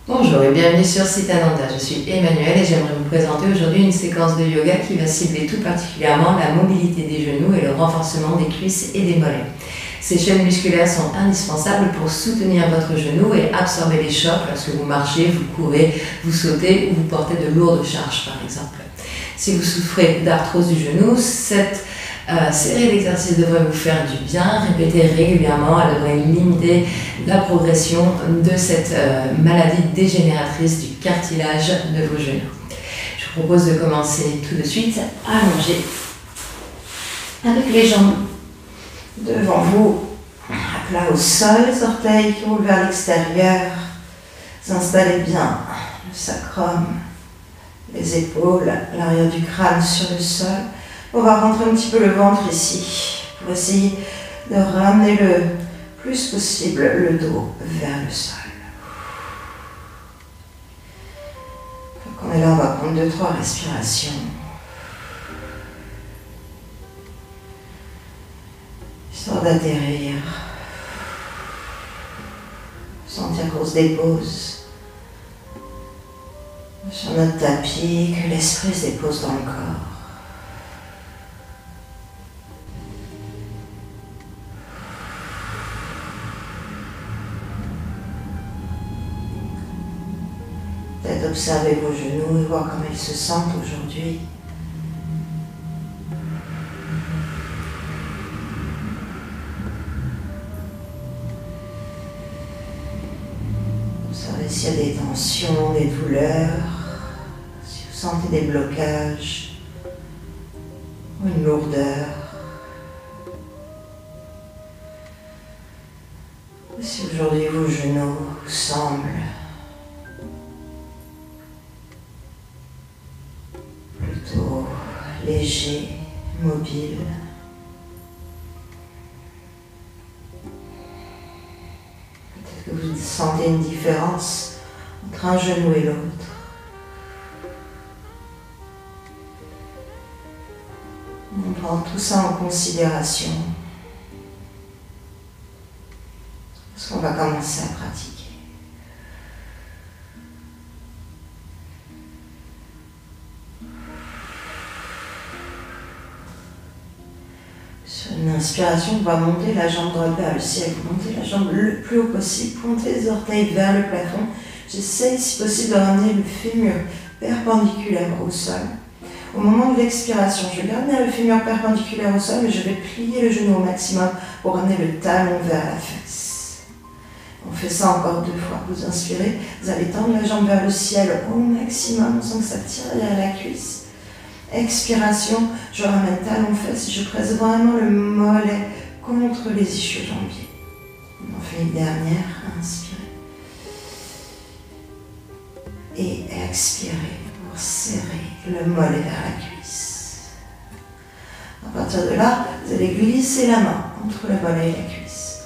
Bonjour et bienvenue sur Sitananda. Je suis Emmanuelle et j'aimerais vous présenter aujourd'hui une séquence de yoga qui va cibler tout particulièrement la mobilité des genoux et le renforcement des cuisses et des mollets. Ces chaînes musculaires sont indispensables pour soutenir votre genou et absorber les chocs lorsque vous marchez, vous courez, vous sautez ou vous portez de lourdes charges par exemple. Si vous souffrez d'arthrose du genou, cette série d'exercices devrait vous faire du bien. Répétez régulièrement, elle devrait limiter la progression de cette maladie dégénératrice du cartilage de vos genoux. Je vous propose de commencer tout de suite allongé avec les jambes devant vous, à plat au sol, les orteils qui roulent vers l'extérieur. Vous installez bien le sacrum, les épaules, l'arrière du crâne sur le sol. On va rentrer un petit peu le ventre ici pour essayer de ramener le plus possible le dos vers le sol. Donc on est là, on va prendre 2-3 respirations. Histoire d'atterrir. Sentir qu'on se dépose sur notre tapis, que l'esprit se dépose dans le corps. Peut-être observer vos genoux et voir comment ils se sentent aujourd'hui. Observez s'il y a des tensions, des douleurs, si vous sentez des blocages ou une lourdeur. Ou si aujourd'hui vos genoux vous semblent plutôt légers, mobiles. Que vous sentez une différence entre un genou et l'autre. On prend tout ça en considération parce qu'on va commencer à pratiquer. Sur une inspiration, on va monter la jambe droite vers le ciel. Vous montez la jambe le plus haut possible, pointez les orteils vers le plafond. J'essaye si possible de ramener le fémur perpendiculaire au sol. Au moment de l'expiration, je vais ramener le fémur perpendiculaire au sol, mais je vais plier le genou au maximum pour ramener le talon vers la fesse. On fait ça encore 2 fois. Vous inspirez, vous allez tendre la jambe vers le ciel au maximum, on sent que ça tire derrière la cuisse. Expiration, je ramène talon-fesse, je presse vraiment le mollet contre les ischio-jambiers. On en fait une dernière, inspirez. Et expirez pour serrer le mollet vers la cuisse. À partir de là, vous allez glisser la main entre le mollet et la cuisse.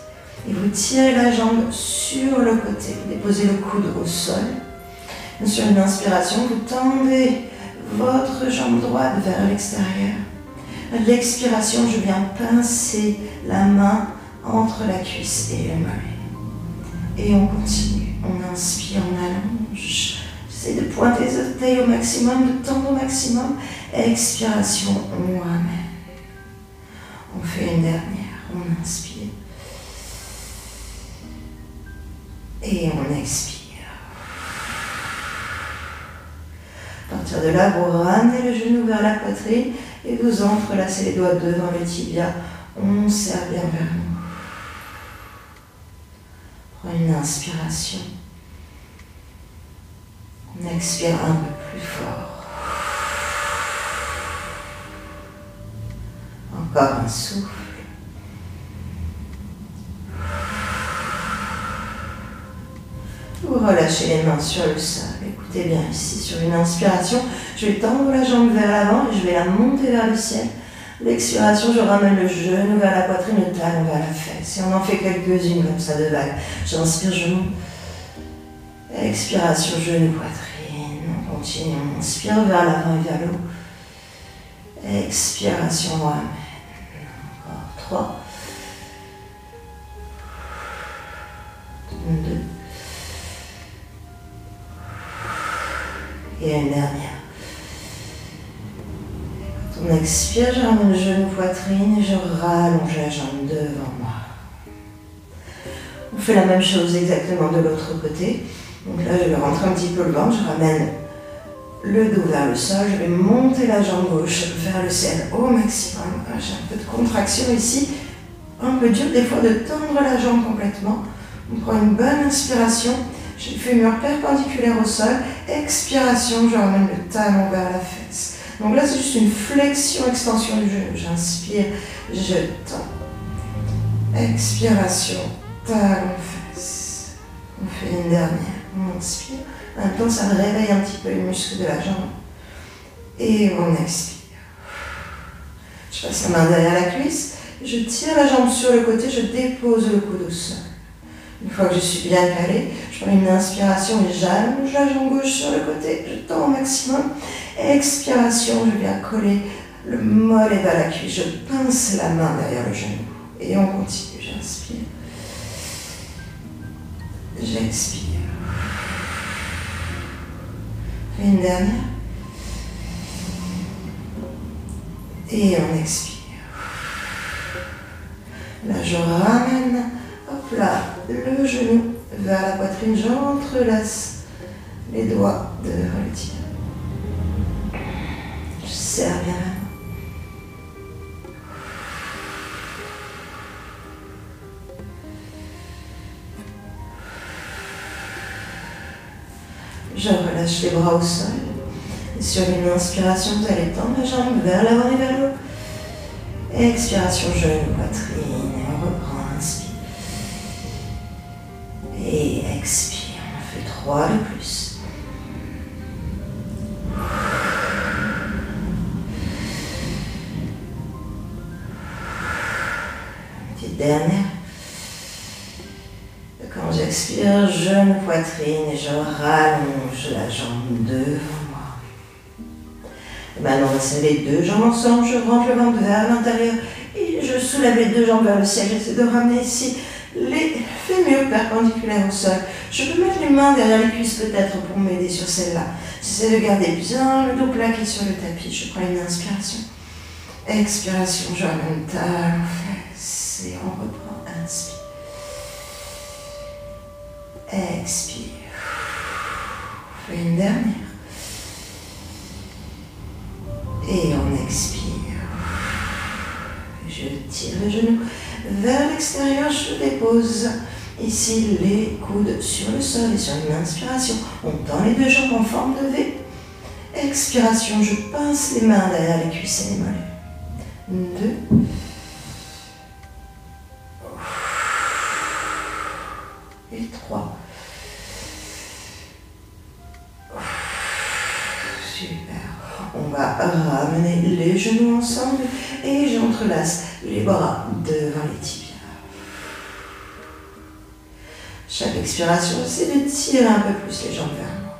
Et vous tirez la jambe sur le côté, vous déposez le coude au sol. Et sur une inspiration, vous tendez votre jambe droite vers l'extérieur. À l'expiration, je viens pincer la main entre la cuisse et le mollet. Et on continue. On inspire, on allonge. J'essaie de pointer les orteils au maximum, de tendre au maximum. Expiration, on ramène. On fait une dernière. On inspire. Et on expire. À partir de là, vous ramenez le genou vers la poitrine et vous entrelacez les doigts devant le tibia. On serre bien vers nous. Prenez une inspiration. On expire un peu plus fort. Encore un souffle. Vous relâchez les mains sur le sol. Écoutez bien ici, sur une inspiration, je vais tendre la jambe vers l'avant et je vais la monter vers le ciel. L'expiration, je ramène le genou vers la poitrine, le talon vers la fesse. Et on en fait quelques-unes comme ça de vagues. J'inspire, je monte. Expiration, genou, poitrine. On continue, on inspire vers l'avant et vers le haut. Expiration, on ramène. Encore 3. 2. Et une dernière. Quand on expire, je ramène le genou, poitrine et je rallonge la jambe devant moi. On fait la même chose exactement de l'autre côté. Donc là, je vais rentrer un petit peu le ventre, je ramène le dos vers le sol, je vais monter la jambe gauche vers le ciel au maximum. J'ai un peu de contraction ici, un peu dur des fois de tendre la jambe complètement. On prend une bonne inspiration, j'ai le fémur perpendiculaire au sol, expiration, je ramène le talon vers la fesse. Donc là, c'est juste une flexion, extension du genou. J'inspire, je tends. Expiration, talon, fesse. On fait une dernière. On inspire. En même temps, ça réveille un petit peu les muscles de la jambe. Et on expire. Je passe la main derrière la cuisse. Je tire la jambe sur le côté. Je dépose le coude au sol. Une fois que je suis bien calée, je prends une inspiration et j'allonge la jambe gauche sur le côté. Je tends au maximum. Expiration, je viens coller le mollet vers la cuisse. Je pince la main derrière le genou. Et on continue. J'inspire. J'expire. Une dernière. Et on expire. Là, je ramène, hop là, le genou vers la poitrine. J'entrelace les doigts devant le tibia. Je serre bien la main. Je relâche les bras au sol. Et sur une inspiration, vous allez tendre la jambe vers l'avant et vers le haut. Expiration, genou, poitrine. Et on reprend, inspire. Et expire. On fait 3 de plus. Une petite dernière. Quand j'expire, genou, poitrine et je rallonge la jambe devant moi. Et maintenant, on va serrer les deux jambes ensemble. Je rentre le ventre vers l'intérieur et je soulève les deux jambes vers le ciel. J'essaie de ramener ici les fémurs perpendiculaires au sol. Je peux mettre les mains derrière les cuisses peut-être pour m'aider sur celle-là. J'essaie de garder bien le dos plaqué sur le tapis. Je prends une inspiration. Expiration, je ramène talon, fesse et on reprend. Inspire. Expire. Fais une dernière. Et on expire. Je tire le genou vers l'extérieur, je dépose ici les coudes sur le sol et sur une inspiration, on tend les deux jambes en forme de V. Expiration, je pince les mains derrière les cuisses et les mollets. 2. Et 3. Super. On va ramener les genoux ensemble et j'entrelace les bras devant les tibias. Chaque expiration, j'essaie de tirer un peu plus les jambes vers moi.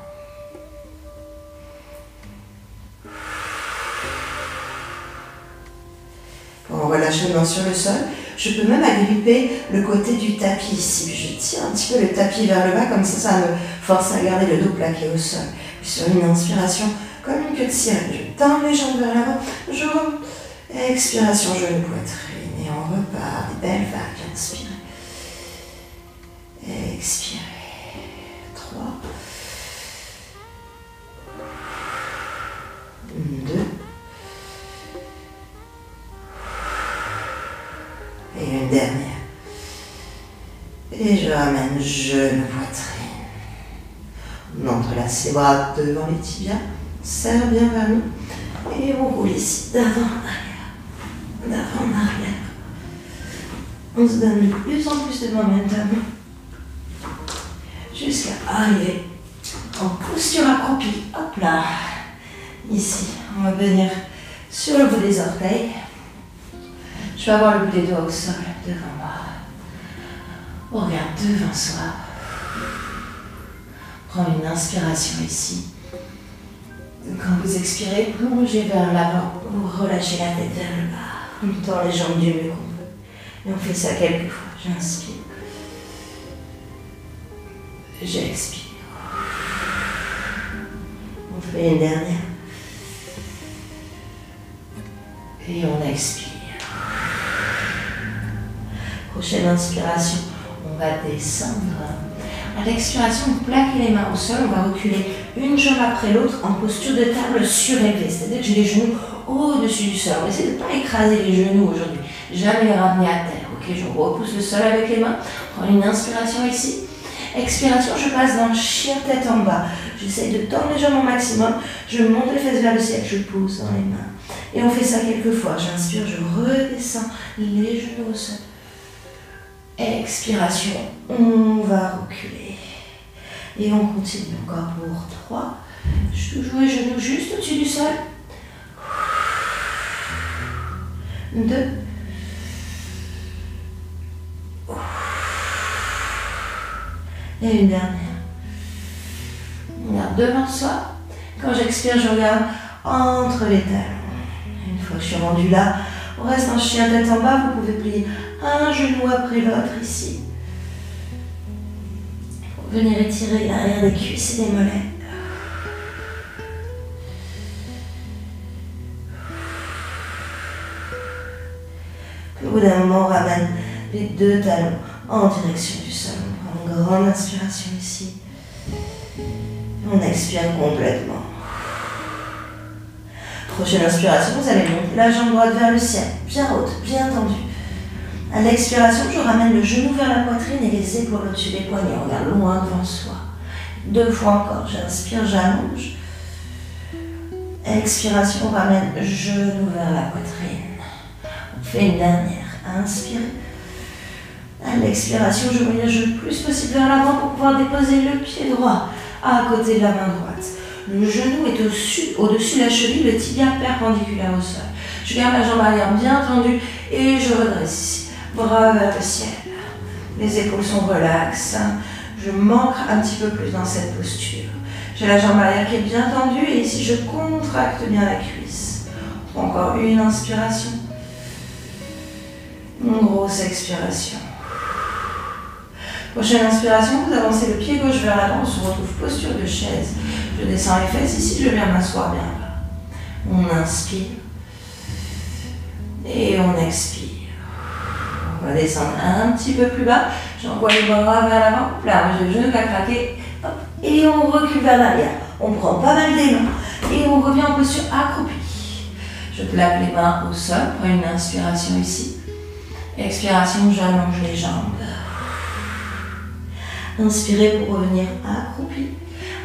On relâche les mains sur le sol. Je peux même agripper le côté du tapis ici. Je tire un petit peu le tapis vers le bas, comme ça me force à garder le dos plaqué au sol. Puis sur une inspiration, comme une queue de sirène, je tends les jambes vers l'avant, je remonte. Expiration, genou, poitrine, et on repart. Des belles vagues, inspirez. Expirez. 3. 2. Et une dernière. Et je ramène genou, poitrine. On entrelace les bras devant les tibias. On serre bien vers nous. Et on roule ici, d'avant en arrière. D'avant en arrière. On se donne de plus en plus de momentum. Jusqu'à arriver en posture accroupie. Hop là. Ici, on va venir sur le bout des orteils. Je vais avoir le bout des doigts au sol devant moi. On regarde devant soi. Prends une inspiration ici. Quand vous expirez, plongez vers l'avant ou relâchez la tête vers le bas. On tend les jambes du mieux qu'on peut. Et on fait ça quelques fois. J'inspire. J'expire. On fait une dernière. Et on expire. Prochaine inspiration, on va descendre. À l'expiration, on plaque les mains au sol, on va reculer une jambe après l'autre en posture de table surélevée. C'est-à-dire que j'ai les genoux au-dessus du sol. On essaie de ne pas écraser les genoux aujourd'hui. Jamais les ramener à terre. Ok, je repousse le sol avec les mains. Prends une inspiration ici. Expiration, je passe dans le chien tête en bas. J'essaie de tendre les jambes au maximum. Je monte les fesses vers le ciel, je pousse dans les mains. Et on fait ça quelques fois. J'inspire, je redescends les genoux au sol. Expiration, on va reculer. Et on continue encore pour 3. Toujours les genoux juste au-dessus du sol. 2. Et une dernière. On regarde devant soi. Quand j'expire, je regarde entre les talons. Une fois que je suis rendue là, on reste en chien tête en bas. Vous pouvez plier un genou après l'autre ici. Pour venir étirer l'arrière des cuisses et des mollets. Puis au bout d'un moment, on ramène les 2 talons en direction du sol. On prend une grande inspiration ici. On expire complètement. Prochaine inspiration, vous allez monter la jambe droite vers le ciel, bien haute, bien tendue. À l'expiration, je ramène le genou vers la poitrine et les épaules au-dessus des poignets. On regarde loin devant soi. 2 fois encore, j'inspire, j'allonge. Expiration, on ramène le genou vers la poitrine. On fait une dernière. Inspire. À l'expiration, je voyage le plus possible vers l'avant pour pouvoir déposer le pied droit à côté de la main droite. Le genou est au-dessus de la cheville, le tibia perpendiculaire au sol. Je garde la jambe arrière bien tendue et je redresse ici. Bras vers le ciel. Les épaules sont relaxes. Je m'ancre un petit peu plus dans cette posture. J'ai la jambe arrière qui est bien tendue et ici je contracte bien la cuisse. Encore une inspiration. Une grosse expiration. Prochaine inspiration, vous avancez le pied gauche vers l'avant, on se retrouve posture de chaise. Je descends les fesses, ici je viens m'asseoir bien là. On inspire et on expire. On va descendre un petit peu plus bas, j'envoie les bras vers l'avant, là le genou va craquer, hop, et on recule vers l'arrière. On prend pas mal d'élan et on revient en posture accroupie. Je plaque les mains au sol, prends une inspiration ici. Expiration, j'allonge les jambes. Inspirez pour revenir accroupi.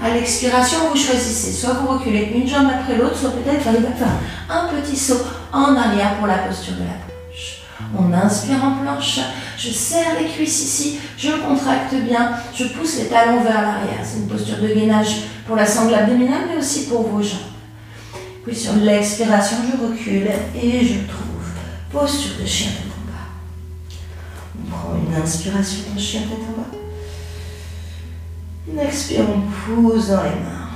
À l'expiration, vous choisissez. Soit vous reculez une jambe après l'autre, soit peut-être vous allez faire un petit saut en arrière pour la posture de la planche. On inspire en planche. Je serre les cuisses ici. Je contracte bien. Je pousse les talons vers l'arrière. C'est une posture de gainage pour la sangle abdominale, mais aussi pour vos jambes. Puis sur l'expiration, je recule et je trouve posture de chien tête en bas. On prend une inspiration de chien tête en bas. On expire, on pousse dans les mains.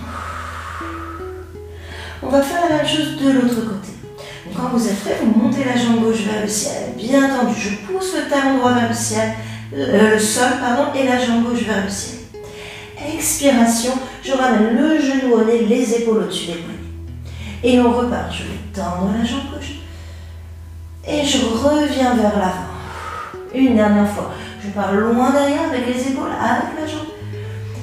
On va faire la même chose de l'autre côté. Donc quand vous êtes prêt, vous montez la jambe gauche vers le ciel, bien tendue. Je pousse le talon droit vers le ciel, le sol, pardon, et la jambe gauche vers le ciel. Expiration, je ramène le genou au nez, les épaules au-dessus des poignets. Et on repart. Je vais tendre la jambe gauche. Et je reviens vers l'avant. Une dernière fois. Je pars loin derrière avec les épaules, avec la jambe.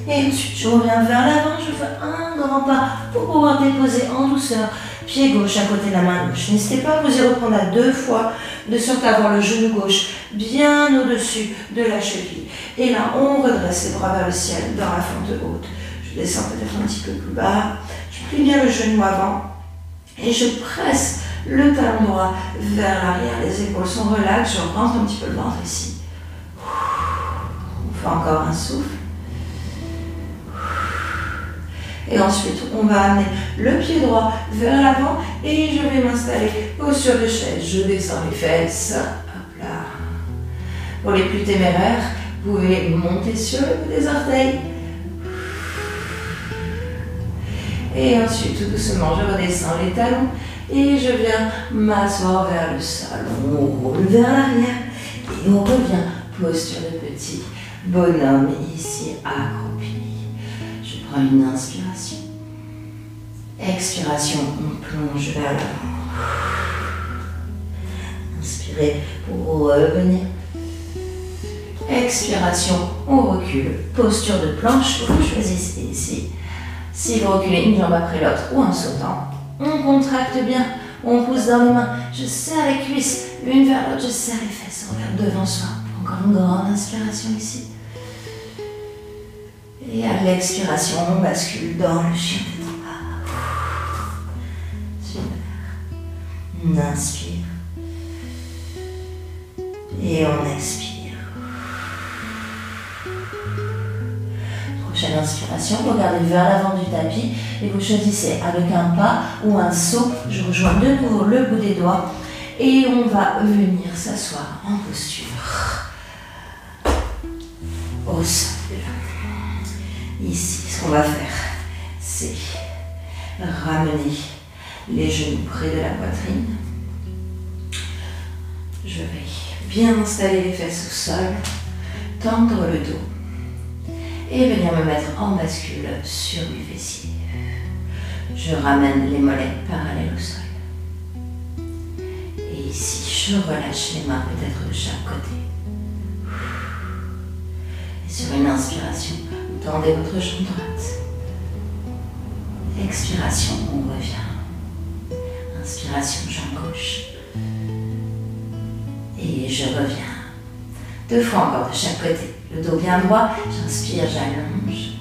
Et ensuite, je reviens vers l'avant, je fais un grand pas pour pouvoir déposer en douceur, pied gauche à côté de la main gauche. N'hésitez pas à vous y reprendre à 2 fois, de sorte à avoir le genou gauche bien au-dessus de la cheville. Et là, on redresse les bras vers le ciel, dans la fente haute. Je descends peut-être un petit peu plus bas, je plie bien le genou avant, et je presse le talon droit vers l'arrière. Les épaules sont relaxes, je rentre un petit peu le ventre ici. On fait encore un souffle. Et ensuite, on va amener le pied droit vers l'avant et je vais m'installer posture de chaise. Je descends les fesses. Hop là. Pour les plus téméraires, vous pouvez monter sur le bout des orteils. Et ensuite, tout doucement, je redescends les talons et je viens m'asseoir vers le sol. On roule vers l'arrière et on revient. Posture de petit bonhomme ici accroupi. Je prends une inspiration. Expiration, on plonge vers l'avant. Inspirez pour revenir. Expiration, on recule. Posture de planche, vous choisissez ici. Si vous reculez une jambe après l'autre ou en sautant, on contracte bien, on pousse dans les mains. Je serre les cuisses, l'une vers l'autre, je serre les fesses, on regarde devant soi. Encore une grande inspiration ici. Et à l'expiration, on bascule dans le chien tête en bas. Super. On inspire. Et on expire. Prochaine inspiration, regardez vers l'avant du tapis et vous choisissez avec un pas ou un saut. Je rejoins de nouveau le bout des doigts et on va venir s'asseoir en posture au sol. Ici, ce qu'on va faire, c'est ramener les genoux près de la poitrine. Je vais bien installer les fesses au sol, tendre le dos et venir me mettre en bascule sur mes fessiers. Je ramène les mollets parallèles au sol. Et ici, je relâche les mains peut-être de chaque côté. Et sur une inspiration, vous tendez votre jambe droite. Expiration, on revient. Inspiration, jambe gauche. Et je reviens. 2 fois encore de chaque côté. Le dos bien droit, j'inspire, j'allonge.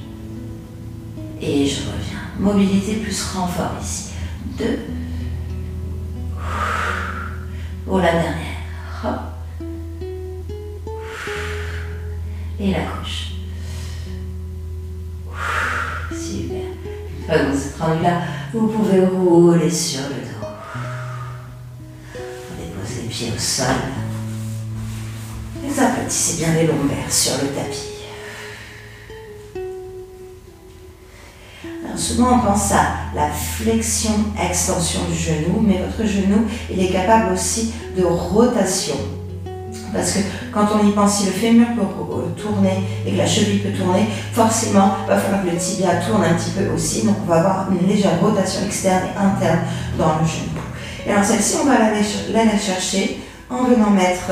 Et je reviens. Mobilité plus renfort ici. 2. Pour la dernière. Hop. Et la gauche. Super. Une fois que vous êtes rendu là, vous pouvez rouler sur le dos. Déposez les pieds au sol. Vous aplatissez bien les lombaires sur le tapis. Alors souvent on pense à la flexion, extension du genou, mais votre genou, il est capable aussi de rotation. Parce que quand on y pense, si le fémur peut tourner et que la cheville peut tourner, forcément, il va falloir que le tibia tourne un petit peu aussi. Donc on va avoir une légère rotation externe et interne dans le genou. Et alors celle-ci, on va l'aller chercher en venant mettre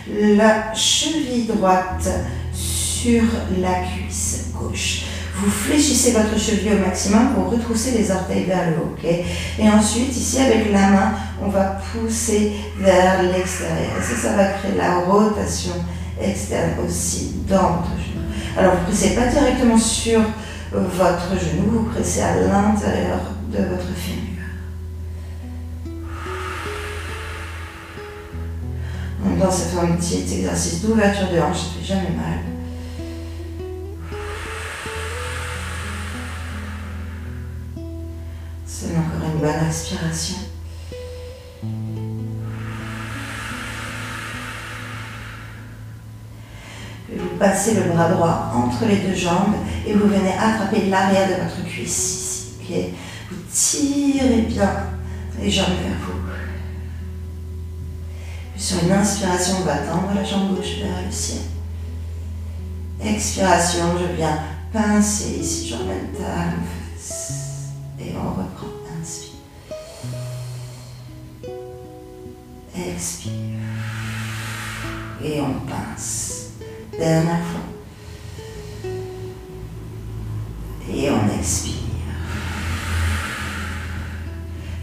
la cheville droite sur la cuisse gauche. Vous fléchissez votre cheville au maximum pour retrousser les orteils vers le haut. Okay. Et ensuite, ici, avec la main, on va pousser vers l'extérieur. Et ça va créer la rotation externe aussi dans votre genou. Alors, vous ne pressez pas directement sur votre genou, vous pressez à l'intérieur de votre fémur. En même temps, ça fait un petit exercice d'ouverture de hanche, ça ne fait jamais mal. C'est encore une bonne respiration. Puis vous passez le bras droit entre les deux jambes et vous venez attraper l'arrière de votre cuisse ici. Okay. Vous tirez bien les jambes vers vous. Sur une inspiration, on va tendre la jambe gauche vers le ciel. Expiration, je viens pincer ici, je ramène talon, fesse. Et on reprend. Inspire. Expire. Et on pince. Dernière fois. Et on expire.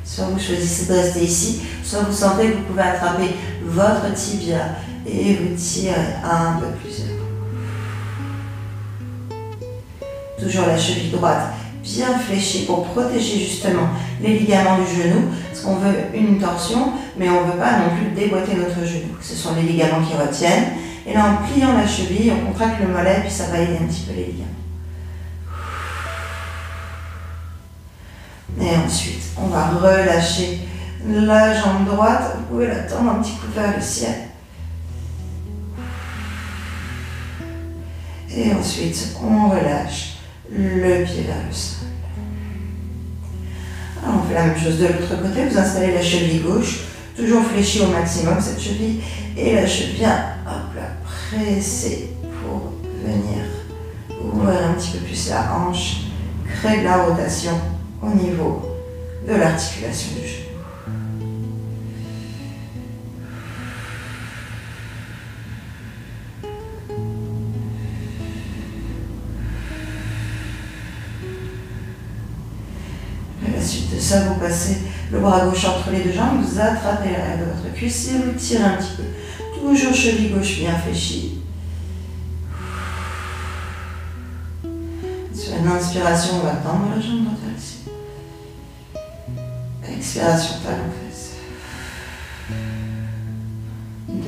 Soit vous choisissez de rester ici, soit vous sentez que vous pouvez attraper votre tibia et vous tirer un peu plus haut. Toujours la cheville droite bien fléchie pour protéger justement les ligaments du genou, parce qu'on veut une torsion, mais on ne veut pas non plus déboîter notre genou. Ce sont les ligaments qui retiennent. Et là, en pliant la cheville, on contracte le mollet, puis ça va aider un petit peu les ligaments. Et ensuite, on va relâcher la jambe droite. Vous pouvez la tendre un petit coup vers le ciel. Et ensuite, on relâche le pied vers le sol. Alors, on fait la même chose de l'autre côté. Vous installez la cheville gauche, toujours fléchie au maximum cette cheville. Et là, je viens presser pour venir ouvrir un petit peu plus la hanche, créer de la rotation au niveau de l'articulation du genou. À la suite de ça, vous passez le bras gauche entre les deux jambes, vous attrapez l'arrière de votre cuisse et vous tirez un petit peu. Toujours cheville gauche bien fléchie. Sur une inspiration, on va tendre la jambe droite vers ici. Expiration, talon fesse. 2.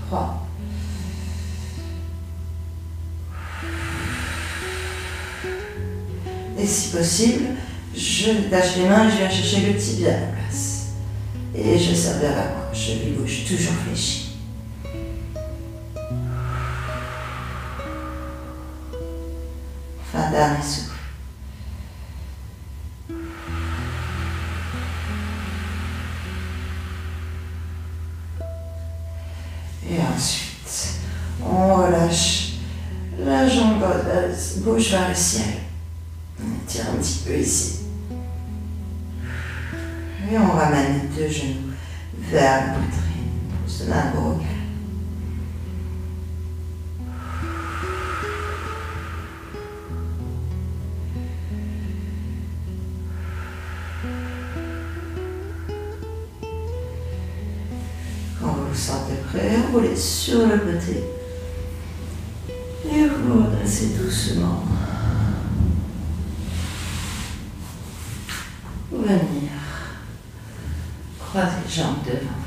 3. Et si possible, je lâche les mains et je viens chercher le tibia à la place. Et je serre vers moi, cheville gauche toujours fléchie. Enfin, dernier souffle. Et ensuite, on relâche la jambe gauche vers le ciel. On tire un petit peu ici. Et on ramène les deux genoux vers la poitrine pour se donner un gros câlin. Quand vous vous sentez prêt, roulez sur le côté et vous redressez doucement. Venir croiser les jambes devant vous.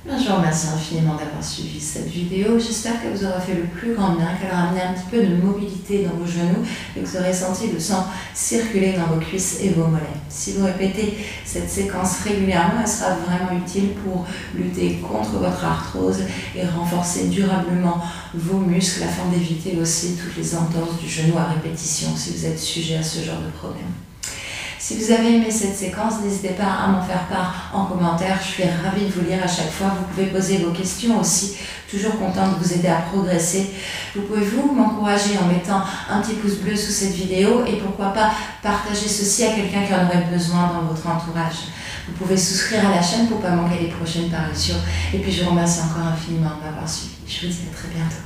Je vous remercie infiniment d'avoir suivi cette vidéo. J'espère qu'elle vous aura fait le plus grand bien, qu'elle aura amené un petit peu de mobilité dans vos genoux et que vous aurez senti le sang circuler dans vos cuisses et vos mollets. Si vous répétez cette séquence régulièrement, elle sera vraiment utile pour lutter contre votre arthrose et renforcer durablement vos muscles afin d'éviter aussi toutes les entorses du genou à répétition si vous êtes sujet à ce genre de problème. Si vous avez aimé cette séquence, n'hésitez pas à m'en faire part en commentaire. Je suis ravie de vous lire à chaque fois. Vous pouvez poser vos questions aussi. Toujours contente de vous aider à progresser. Vous pouvez vous m'encourager en mettant un petit pouce bleu sous cette vidéo et pourquoi pas partager ceci à quelqu'un qui en aurait besoin dans votre entourage. Vous pouvez souscrire à la chaîne pour ne pas manquer les prochaines parutions. Et puis je vous remercie encore infiniment de m'avoir suivi. Je vous dis à très bientôt.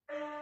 Thank you.